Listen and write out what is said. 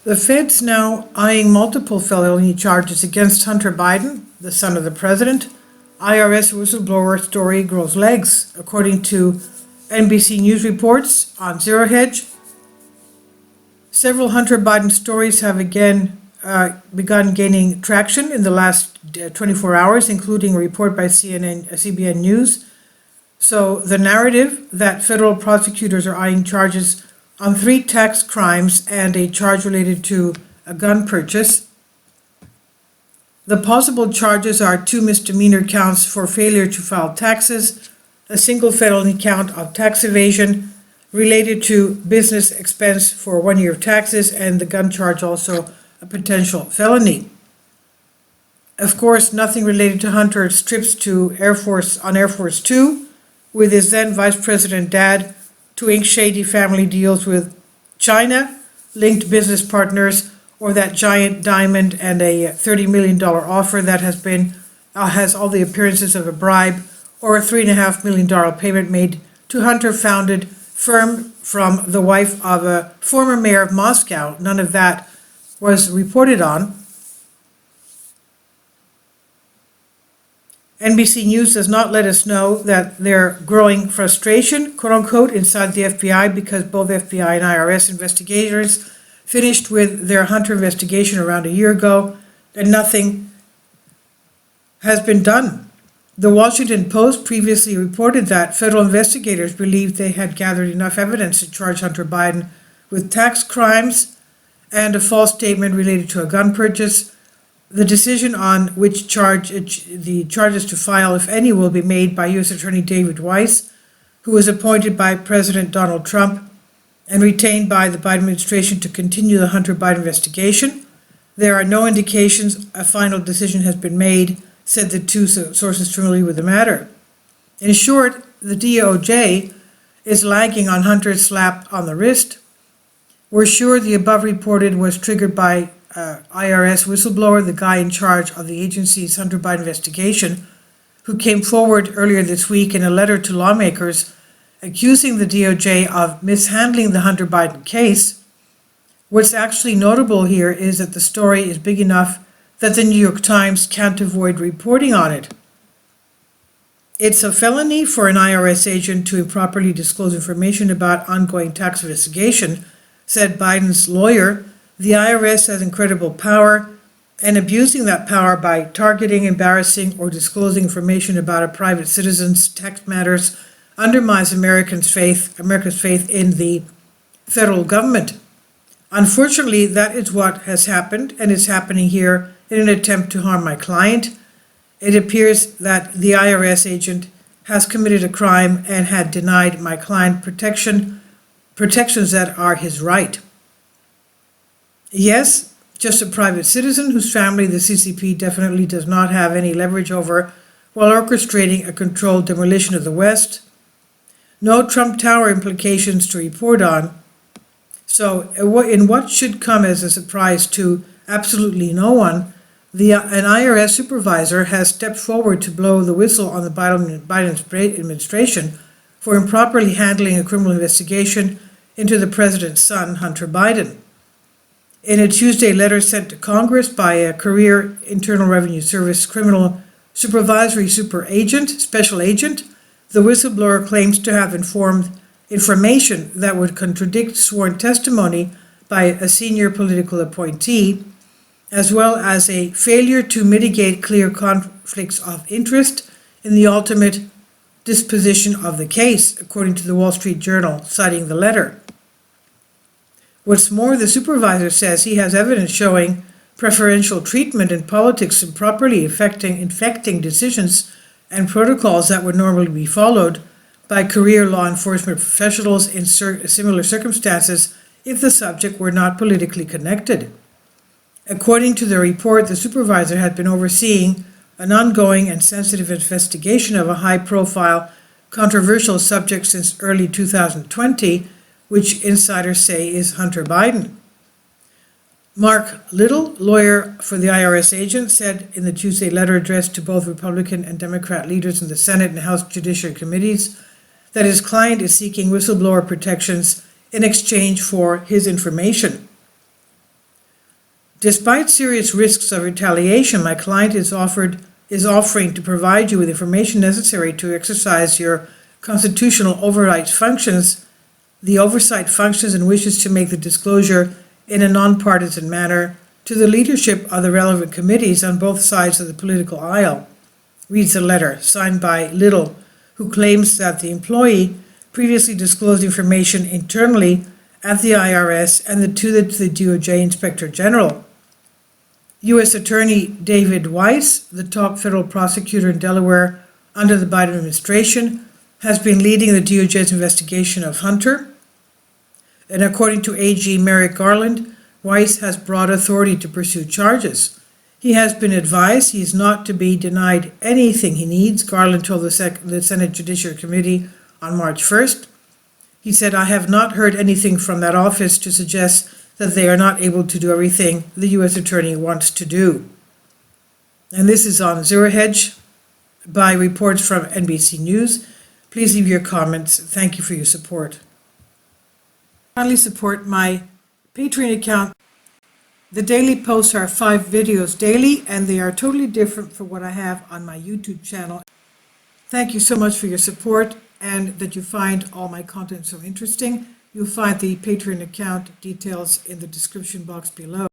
The Fed's now eyeing multiple felony charges against Hunter Biden, the son of the president. IRS whistleblower story grows legs, according to NBC News reports on Zero Hedge. Several Hunter Biden stories have again begun gaining traction in the last 24 hours, including a report by CBN News. So the narrative that federal prosecutors are eyeing charges on 3 tax crimes and a charge related to a gun purchase. The possible charges are 2 misdemeanor counts for failure to file taxes, a single felony count of tax evasion related to business expense for 1 year of taxes, and the gun charge also a potential felony. Of course, nothing related to Hunter's trips to Air Force 2 with his then Vice President dad, to ink shady family deals with China, linked business partners, or that giant diamond and a $30 million offer that has all the appearances of a bribe, or a $3.5 million payment made to Hunter-founded firm from the wife of a former mayor of Moscow. None of that was reported on. NBC News does not let us know that they're growing frustration, quote unquote, inside the FBI because both FBI and IRS investigators finished with their Hunter investigation around a year ago and nothing has been done. The Washington Post previously reported that federal investigators believed they had gathered enough evidence to charge Hunter Biden with tax crimes and a false statement related to a gun purchase. The decision on which the charges to file, if any, will be made by U.S. Attorney David Weiss, who was appointed by President Donald Trump and retained by the Biden administration to continue the Hunter Biden investigation. There are no indications a final decision has been made, said the 2 sources familiar with the matter. In short, the DOJ is lagging on Hunter's slap on the wrist. We're sure the above reported was triggered by IRS whistleblower, the guy in charge of the agency's Hunter Biden investigation, who came forward earlier this week in a letter to lawmakers accusing the DOJ of mishandling the Hunter Biden case. What's actually notable here is that the story is big enough that the New York Times can't avoid reporting on it. It's a felony for an IRS agent to improperly disclose information about ongoing tax investigation, said Biden's lawyer. The IRS has incredible power, and abusing that power by targeting, embarrassing, or disclosing information about a private citizen's tax matters undermines America's faith in the federal government. Unfortunately, that is what has happened and is happening here in an attempt to harm my client. It appears that the IRS agent has committed a crime and had denied my client protections that are his right. Yes, just a private citizen whose family the CCP definitely does not have any leverage over while orchestrating a controlled demolition of the West. No Trump Tower implications to report on. So in what should come as a surprise to absolutely no one, an IRS supervisor has stepped forward to blow the whistle on the Biden administration for improperly handling a criminal investigation into the president's son, Hunter Biden. In a Tuesday letter sent to Congress by a career Internal Revenue Service criminal supervisory special agent, the whistleblower claims to have information that would contradict sworn testimony by a senior political appointee, as well as a failure to mitigate clear conflicts of interest in the ultimate disposition of the case, according to the Wall Street Journal, citing the letter. What's more, the supervisor says he has evidence showing preferential treatment in politics improperly infecting decisions and protocols that would normally be followed by career law enforcement professionals in similar circumstances if the subject were not politically connected. According to the report, the supervisor had been overseeing an ongoing and sensitive investigation of a high-profile, controversial subject since early 2020, which insiders say is Hunter Biden. Mark Little, lawyer for the IRS agent, said in the Tuesday letter addressed to both Republican and Democrat leaders in the Senate and House Judiciary Committees that his client is seeking whistleblower protections in exchange for his information. Despite serious risks of retaliation, my client is offering to provide you with information necessary to exercise your constitutional oversight functions, and wishes to make the disclosure in a nonpartisan manner to the leadership of the relevant committees on both sides of the political aisle, reads the letter, signed by Little, who claims that the employee previously disclosed information internally at the IRS and to the DOJ Inspector General. U.S. Attorney David Weiss, the top federal prosecutor in Delaware under the Biden administration, has been leading the DOJ's investigation of Hunter. And according to AG Merrick Garland, Weiss has broad authority to pursue charges. He has been advised he is not to be denied anything he needs, Garland told the Senate Judiciary Committee on March 1st. He said, "I have not heard anything from that office to suggest that they are not able to do everything the U.S. Attorney wants to do." And this is on Zero Hedge by reports from NBC News. Please leave your comments. Thank you for your support. Kindly support my Patreon account. The daily posts are 5 videos daily, and they are totally different from what I have on my YouTube channel. Thank you so much for your support and that you find all my content so interesting. You'll find the Patreon account details in the description box below.